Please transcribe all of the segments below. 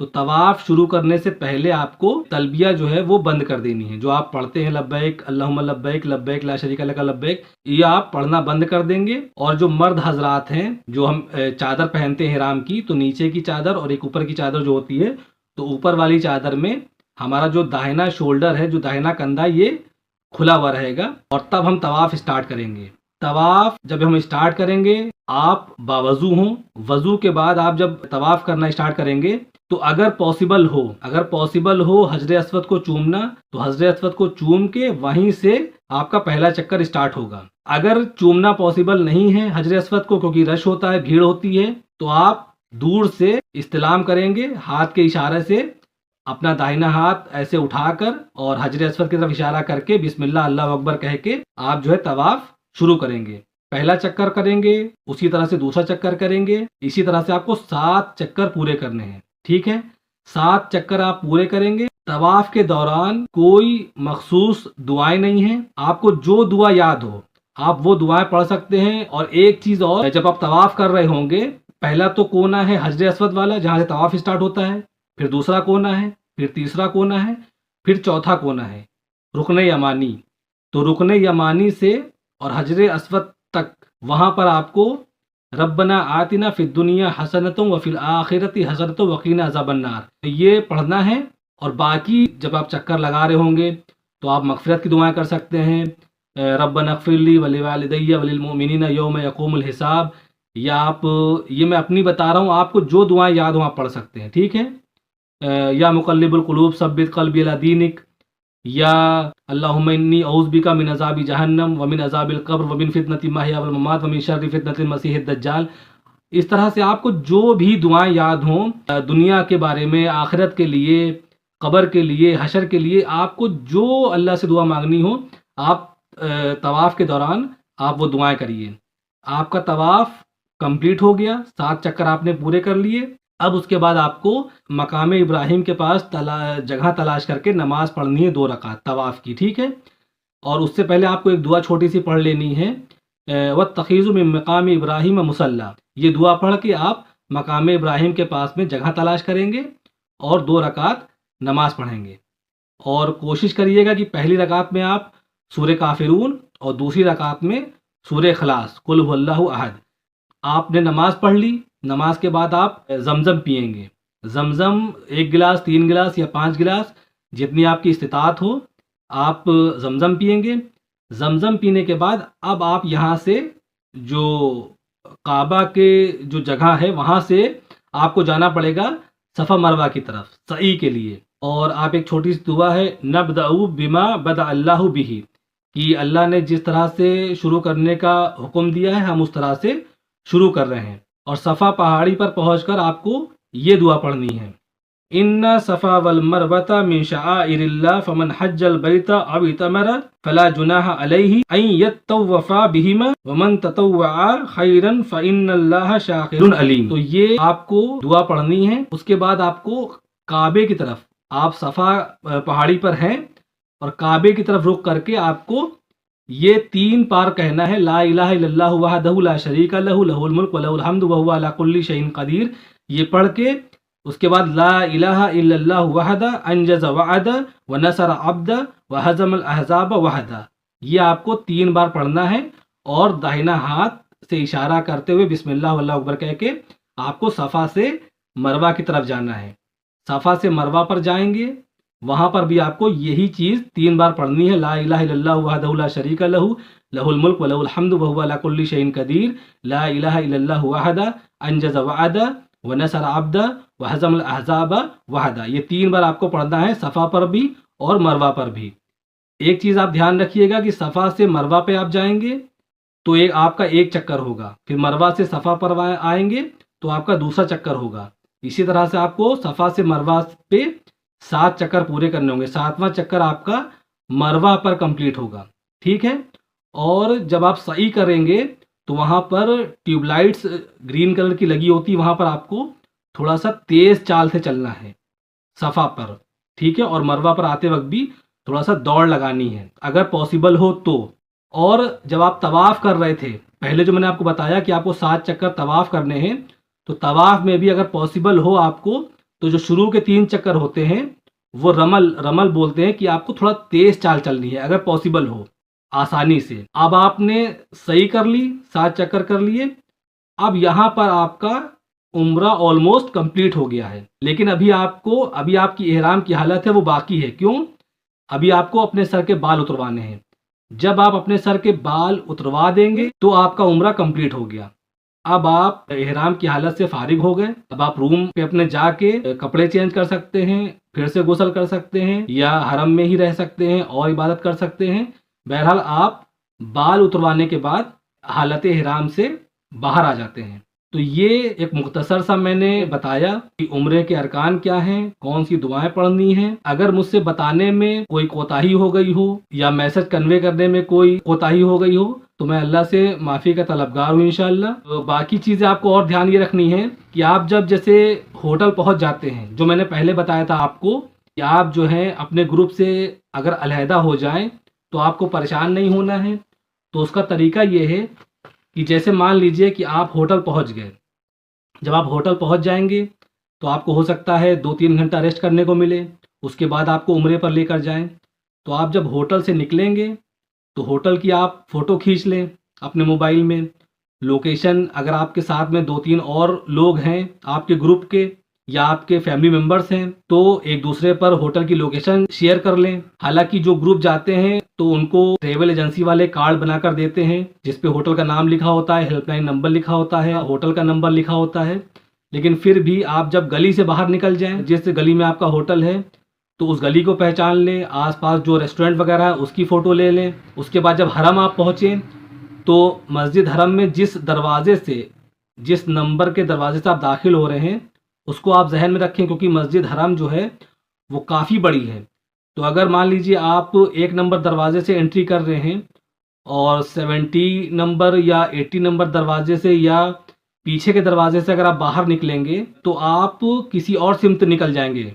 تو طواف شروع کرنے سے پہلے آپ کو تلبیہ جو ہے وہ بند کر دینی ہے. جو آپ پڑھتے ہیں لبیک اللہم لبیک لبیک لا شریک لک لبیک، یہ آپ پڑھنا بند کر دیں گے. اور جو مرد حضرات ہیں جو ہم چادر پہنتے ہیں احرام کی، تو نیچے کی چادر اور ایک اوپر کی چادر جو ہوتی ہے، تو اوپر والی چادر میں ہمارا جو داہنا شولڈر ہے، جو داہنا کندھا، یہ کھلا ہوا رہے گا. اور تب ہم طواف اسٹارٹ کریں گے. طواف جب ہم اسٹارٹ کریں گے آپ باوضو ہوں. وضو کے بعد آپ جب طواف کرنا اسٹارٹ کریں گے تو اگر پاسبل ہو حجر اسود کو چومنا، تو حجر اسود کو چوم کے وہیں سے آپ کا پہلا چکر اسٹارٹ ہوگا. اگر چومنا پاسبل نہیں ہے حجر اسود کو، کیونکہ رش ہوتا ہے، بھیڑ ہوتی ہے، تو آپ دور سے استلام کریں گے ہاتھ کے اشارے سے. اپنا داہنا ہاتھ ایسے اٹھا کر اور حجر اسود کی طرف اشارہ کر کے بسم اللہ اللہ اکبر کہہ کے آپ جو ہے طواف شروع کریں گے. پہلا چکر کریں گے، اسی طرح سے دوسرا چکر کریں گے. اسی طرح سے آپ کو 7 چکر پورے کرنے ہیں. ٹھیک ہے، 7 چکر آپ پورے کریں گے. طواف کے دوران کوئی مخصوص دعائیں نہیں ہیں. آپ کو جو دعا یاد ہو آپ وہ دعائیں پڑھ سکتے ہیں. اور ایک چیز اور، جب آپ طواف کر رہے ہوں گے، پہلا تو کونا ہے حجر اسود والا جہاں سے طواف اسٹارٹ ہوتا ہے، پھر دوسرا کونا ہے، پھر تیسرا کونا ہے، پھر چوتھا کونا ہے رکن یمانی. تو رکن یمانی سے اور حجر اسود تک وہاں پر آپ کو ربنا آتنا فی الدنیا حسنۃ وفی الآخرۃ حسنۃ وقنا عذاب النار یہ پڑھنا ہے. اور باقی جب آپ چکر لگا رہے ہوں گے تو آپ مغفرت کی دعائیں کر سکتے ہیں، ربنا اغفر لی ولوالدی وللمؤمنین یوم یقوم الحساب. یا آپ، یہ میں اپنی بتا رہا ہوں، آپ کو جو دعائیں یاد ہوں آپ پڑھ سکتے ہیں. ٹھیک ہے، یا مقلب القلوب ثبت قلبی علی دینک، یا اللہم انی اعوذ بک من عذاب جہنم ومن عذاب القبر ومن فتنۃ المحیا والممات ومن شر فتنۃ المسیح الدجال. اس طرح سے آپ کو جو بھی دعائیں یاد ہوں دنیا کے بارے میں، آخرت کے لیے، قبر کے لیے، حشر کے لیے، آپ کو جو اللہ سے دعا مانگنی ہو آپ طواف کے دوران آپ وہ دعائیں کریے. آپ کا طواف کمپلیٹ ہو گیا، 7 چکر آپ نے پورے کر لیے. اب اس کے بعد آپ کو مقام ابراہیم کے پاس جگہ تلاش کر کے نماز پڑھنی ہے 2 رکعت طواف کی. ٹھیک ہے، اور اس سے پہلے آپ کو ایک دعا چھوٹی سی پڑھ لینی ہے، واتخذوا من مقام ابراہیم مصلی. یہ دعا پڑھ کے آپ مقام ابراہیم کے پاس میں جگہ تلاش کریں گے اور 2 رکعت نماز پڑھیں گے. اور کوشش کریے گا کہ پہلی رکعت میں آپ سورہ کافرون اور دوسری رکعت میں سورہ اخلاص قل هو اللہ احد. آپ نے نماز پڑھ لی، نماز کے بعد آپ زمزم پئیں گے. زمزم 1 گلاس، 3 گلاس یا 5 گلاس جتنی آپ کی استطاعت ہو آپ زمزم پئیں گے. زمزم پینے کے بعد اب آپ یہاں سے جو کعبہ کے جو جگہ ہے وہاں سے آپ کو جانا پڑے گا صفا مروہ کی طرف سعی کے لیے. اور آپ ایک چھوٹی سی دعا ہے نبدأ بما بدأ اللہ بہ، کہ اللہ نے جس طرح سے شروع کرنے کا حکم دیا ہے ہم اس طرح سے شروع کر رہے ہیں. اور صفا پہاڑی پر پہنچ کر آپ کو یہ دعا پڑھنی ہے، ان صفا والمروۃ من شعائر اللہ فمن حج البیت او اعتمر فلا جناح علیہ ان یطوف بہما ومن تطوع خیرا فان اللہ شاکر علیم. تو یہ آپ کو دعا پڑھنی ہے. اس کے بعد آپ کو کعبے کی طرف، آپ صفا پہاڑی پر ہیں اور کعبے کی طرف رخ کر کے آپ کو یہ 3 بار کہنا ہے، لا الہ الا اللہ وحدہ لا شریک لہ لہ الملک ولہ الحمد وہو علی کل شیء قدیر. یہ پڑھ کے اس کے بعد لا الہ الا اللہ وحدہ انجز وعدہ ونصر عبدہ وہزم الاحزاب وحدہ. یہ آپ کو 3 بار پڑھنا ہے اور داہنا ہاتھ سے اشارہ کرتے ہوئے بسم اللہ واللہ اکبر کہہ کے آپ کو صفا سے مروہ کی طرف جانا ہے. صفا سے مروہ پر جائیں گے، وہاں پر بھی آپ کو یہی چیز 3 بار پڑھنی ہے، لا الہ الا اللہ وحدہ لا شریک لہ لہ الملک ولہ الحمد وہو علی کل شیء قدیر، لا الہ الا اللہ وحدہ انجز وعدہ ونصر عبدہ وہزم الاحزاب وحدہ. یہ 3 بار آپ کو پڑھنا ہے صفا پر بھی اور مروہ پر بھی. ایک چیز آپ دھیان رکھیے گا کہ صفا سے مروہ پہ آپ جائیں گے تو آپ کا 1 چکر ہوگا، پھر مروہ سے صفا پر آئیں گے تو آپ کا دوسرا چکر ہوگا. اسی طرح سے آپ کو صفا سے مروہ پہ 7 چکر پورے کرنے ہوں گے. 7واں چکر آپ کا مروہ پر کمپلیٹ ہوگا. ٹھیک ہے، اور جب آپ سعی کریں گے تو وہاں پر ٹیوب لائٹس گرین کلر کی لگی ہوتی، وہاں پر آپ کو تھوڑا سا تیز چال سے چلنا ہے صفا پر. ٹھیک ہے، اور مروہ پر آتے وقت بھی تھوڑا سا دوڑ لگانی ہے اگر پاسبل ہو تو. اور جب آپ طواف کر رہے تھے پہلے جو میں نے آپ کو بتایا کہ آپ کو 7 چکر طواف کرنے ہیں، تو طواف میں بھی اگر پاسبل ہو آپ کو تو تو جو شروع کے 3 چکر ہوتے ہیں وہ رمل بولتے ہیں کہ آپ کو تھوڑا تیز چال چلنی ہے اگر پاسبل ہو آسانی سے. اب آپ نے صحیح کر لی، 7 چکر کر لیے. اب یہاں پر آپ کا عمرہ آلموسٹ کمپلیٹ ہو گیا ہے، لیکن ابھی آپ کی احرام کی حالت ہے وہ باقی ہے. کیوں؟ ابھی آپ کو اپنے سر کے بال اتروانے ہیں. جب آپ اپنے سر کے بال اتروا دیں گے تو آپ کا عمرہ کمپلیٹ ہو گیا. اب آپ احرام کی حالت سے فارغ ہو گئے. اب آپ روم پہ اپنے جا کے کپڑے چینج کر سکتے ہیں، پھر سے غسل کر سکتے ہیں، یا حرم میں ہی رہ سکتے ہیں اور عبادت کر سکتے ہیں. بہرحال آپ بال اتروانے کے بعد حالت احرام سے باہر آ جاتے ہیں. تو یہ ایک مختصر سا میں نے بتایا کہ عمرے کے ارکان کیا ہیں، کون سی دعائیں پڑھنی ہیں. اگر مجھ سے بتانے میں کوئی کوتاہی ہو گئی ہو یا میسج کنوے کرنے میں کوئی کوتاہی ہو گئی ہو تو میں اللہ سے معافی کا طلبگار ہوں انشاءاللہ. تو باقی چیزیں آپ کو اور دھیان یہ رکھنی ہے کہ آپ جب جیسے ہوٹل پہنچ جاتے ہیں، جو میں نے پہلے بتایا تھا آپ کو کہ آپ جو ہیں اپنے گروپ سے اگر علیحدہ ہو جائیں تو آپ کو پریشان نہیں ہونا ہے. تو اس کا طریقہ یہ ہے کہ جیسے مان لیجئے کہ آپ ہوٹل پہنچ گئے. جب آپ ہوٹل پہنچ جائیں گے تو آپ کو ہو سکتا ہے 2-3 گھنٹہ ریسٹ کرنے کو ملے، اس کے بعد آپ کو عمرے پر لے کر جائیں. تو آپ جب ہوٹل سے نکلیں گے تو ہوٹل کی آپ فوٹو کھینچ لیں اپنے موبائل میں. لوکیشن اگر آپ کے ساتھ میں 2-3 اور لوگ ہیں آپ کے گروپ کے یا آپ کے فیملی ممبرس ہیں تو ایک دوسرے پر ہوٹل کی لوکیشن شیئر کر لیں. حالانکہ جو گروپ جاتے ہیں تو ان کو ٹریول ایجنسی والے کارڈ بنا کر دیتے ہیں جس پہ ہوٹل کا نام لکھا ہوتا ہے، ہیلپ لائن نمبر لکھا ہوتا ہے، ہوٹل کا نمبر لکھا ہوتا ہے. لیکن پھر بھی آپ جب گلی سے باہر نکل جائیں، جس گلی میں آپ کا ہوٹل ہے تو اس گلی کو پہچان لیں، آس پاس جو ریسٹورنٹ وغیرہ ہے اس کی فوٹو لے لیں. اس کے بعد جب حرم آپ پہنچیں تو مسجد حرم میں جس دروازے سے، جس نمبر کے دروازے سے آپ داخل ہو رہے ہیں اس کو آپ ذہن میں رکھیں، کیونکہ مسجد حرم جو ہے وہ کافی بڑی ہے. تو اگر مان لیجیے آپ 1 نمبر دروازے سے انٹری کر رہے ہیں اور 70 نمبر یا 80 نمبر دروازے سے یا پیچھے کے دروازے سے اگر آپ باہر نکلیں گے تو آپ کسی اور سمت نکل جائیں گے.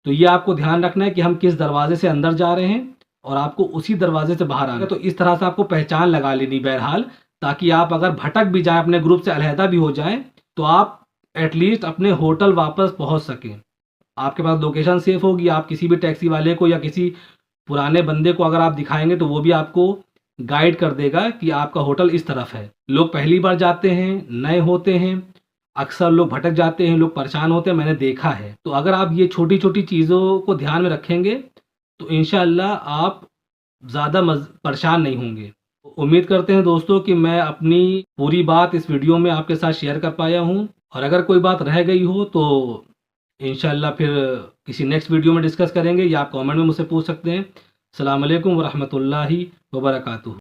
تو یہ آپ کو دھیان رکھنا ہے کہ ہم کس دروازے سے اندر جا رہے ہیں اور آپ کو اسی دروازے سے باہر آنا ہے. تو اس طرح سے آپ کو پہچان لگا لینی بہرحال، تاکہ آپ اگر بھٹک بھی جائیں، اپنے گروپ سے علیحدہ بھی ہو جائیں تو آپ ایٹ لیسٹ اپنے ہوٹل واپس پہنچ سکیں. آپ کے پاس لوکیشن سیف ہوگی. آپ کسی بھی ٹیکسی والے کو یا کسی پرانے بندے کو اگر آپ دکھائیں گے تو وہ بھی آپ کو گائیڈ کر دے گا کہ آپ کا ہوٹل اس طرف ہے. لوگ پہلی بار جاتے ہیں، نئے ہوتے ہیں، اکثر لوگ بھٹک جاتے ہیں، لوگ پریشان ہوتے ہیں، میں نے دیکھا ہے. تو اگر آپ یہ چھوٹی چھوٹی چیزوں کو دھیان میں رکھیں گے تو انشاءاللہ آپ زیادہ پریشان نہیں ہوں گے. امید کرتے ہیں دوستوں کہ میں اپنی پوری بات اس ویڈیو میں آپ کے ساتھ شیئر کر پایا ہوں، اور اگر کوئی بات رہ گئی ہو تو انشاءاللہ پھر کسی نیکسٹ ویڈیو میں ڈسکس کریں گے، یا آپ کامنٹ میں مجھ سے پوچھ سکتے ہیں. السلام علیکم ورحمۃ اللہ وبرکاتہ.